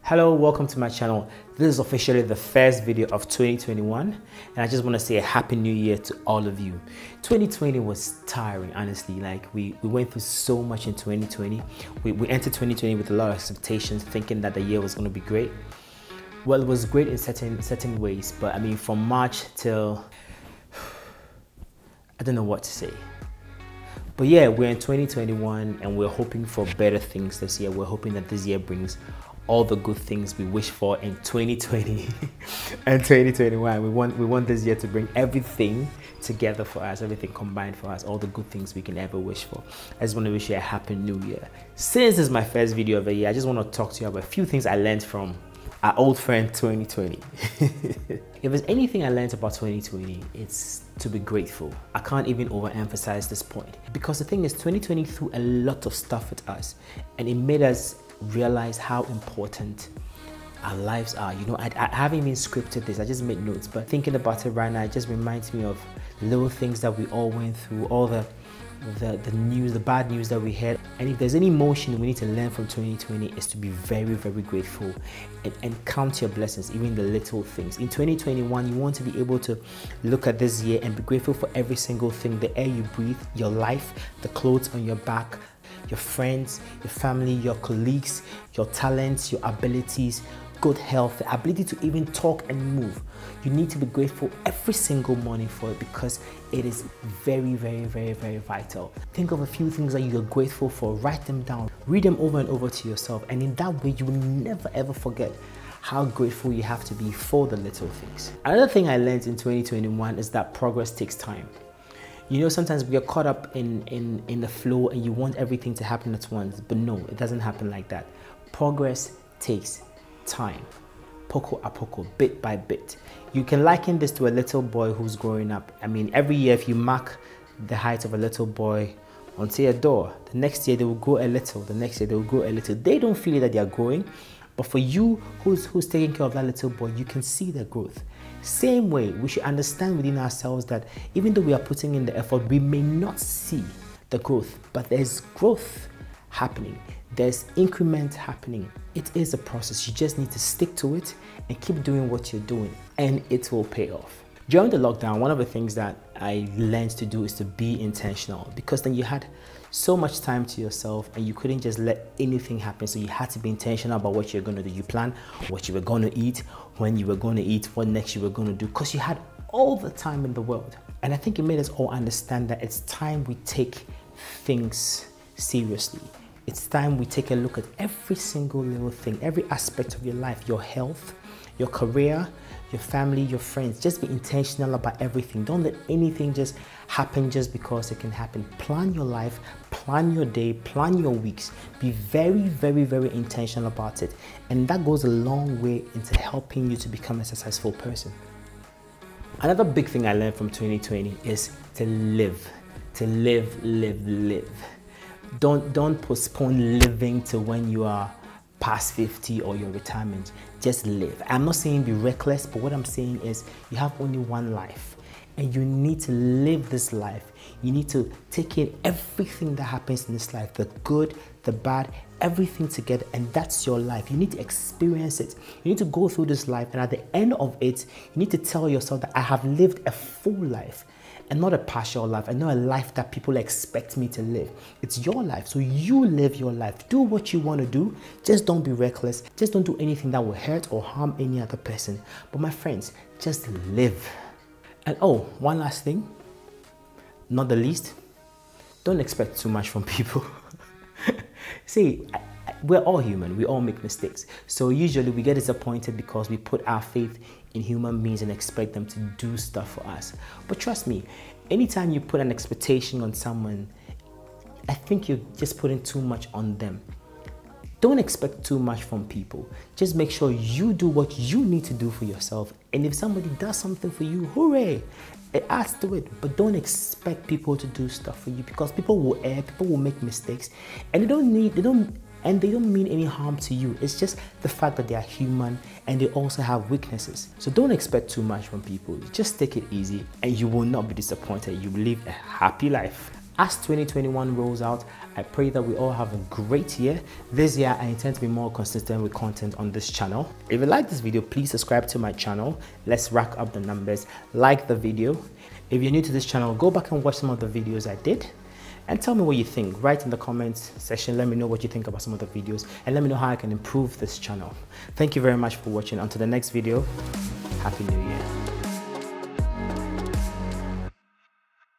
Hello, welcome to my channel. This is officially the first video of 2021 and I just want to say a happy new year to all of you. 2020 was tiring, honestly. Like we went through so much in 2020. We entered 2020 with a lot of expectations, thinking that the year was going to be great. Well, it was great in certain ways, but I mean from March till I don't know what to say. But yeah, we're in 2021 and we're hoping for better things this year. We're hoping that this year brings all the good things we wish for in 2020 and 2021. We want this year to bring everything together for us, everything combined for us, all the good things we can ever wish for. I just want to wish you a happy new year. Since this is my first video of the year, I just want to talk to you about a few things I learned from our old friend 2020. If there's anything I learned about 2020, it's to be grateful. I can't even overemphasize this point, because the thing is 2020 threw a lot of stuff at us and it made us realize how important our lives are. You know, I haven't even scripted this, I just made notes, but thinking about it right now, it just reminds me of little things that we all went through, all the news, the bad news that we had. And if there's any emotion we need to learn from 2020 is to be very, very grateful and count your blessings, even the little things. In 2021, you want to be able to look at this year and be grateful for every single thing: the air you breathe, your life, the clothes on your back, your friends, your family, your colleagues, your talents, your abilities, good health, the ability to even talk and move. You need to be grateful every single morning for it, because it is very, very, very, very vital. Think of a few things that you're grateful for, write them down, read them over and over to yourself, and in that way you will never ever forget how grateful you have to be for the little things. Another thing I learned in 2021 is that progress takes time. You know, sometimes we get caught up in the flow and you want everything to happen at once, but no, it doesn't happen like that. Progress takes time, poco a poco, bit by bit. You can liken this to a little boy who's growing up. I mean, every year if you mark the height of a little boy onto a door, the next year they will grow a little, the next year they will grow a little. They don't feel that they are growing, but for you who's taking care of that little boy, you can see the growth. Same way, we should understand within ourselves that even though we are putting in the effort, we may not see the growth, but there's growth happening. There's increment happening. It is a process. You just need to stick to it and keep doing what you're doing, and it will pay off. During the lockdown, one of the things that I learned to do is to be intentional, because then you had so much time to yourself and you couldn't just let anything happen. So you had to be intentional about what you're going to do. You plan what you were going to eat, when you were going to eat, what next you were going to do, because you had all the time in the world. And I think it made us all understand that it's time we take things seriously. It's time we take a look at every single little thing, every aspect of your life, your health, your career, your family, your friends. Just be intentional about everything. Don't let anything just happen just because it can happen. Plan your life, plan your day, plan your weeks. Be very, very, very intentional about it. And that goes a long way into helping you to become a successful person. Another big thing I learned from 2020 is to live. To live. Don't postpone living to when you are past 50 or your retirement. Just live. I'm not saying be reckless, but what I'm saying is you have only one life and you need to live this life. You need to take in everything that happens in this life, the good, the bad, everything together, and that's your life. You need to experience it. You need to go through this life, and at the end of it, you need to tell yourself that I have lived a full life and not a partial life, and not a life that people expect me to live. It's your life, so you live your life. Do what you want to do. Just don't be reckless. Just don't do anything that will hurt or harm any other person. But my friends, just live. And oh, one last thing, not the least, don't expect too much from people. See, we're all human. We all make mistakes. So usually we get disappointed because we put our faith in human beings and expect them to do stuff for us. But trust me, anytime you put an expectation on someone, I think you're just putting too much on them. Don't expect too much from people. Just make sure you do what you need to do for yourself. And if somebody does something for you, hooray! It adds to it. But don't expect people to do stuff for you, because people will err, people will make mistakes, and they don't mean any harm to you. It's just the fact that they are human and they also have weaknesses. So don't expect too much from people. Just take it easy and you will not be disappointed. You will live a happy life. As 2021 rolls out, I pray that we all have a great year. This year, I intend to be more consistent with content on this channel. If you like this video, please subscribe to my channel. Let's rack up the numbers. Like the video. If you're new to this channel, go back and watch some of the videos I did. And tell me what you think. Write in the comments section. Let me know what you think about some of the videos. And let me know how I can improve this channel. Thank you very much for watching. Until the next video, Happy New Year.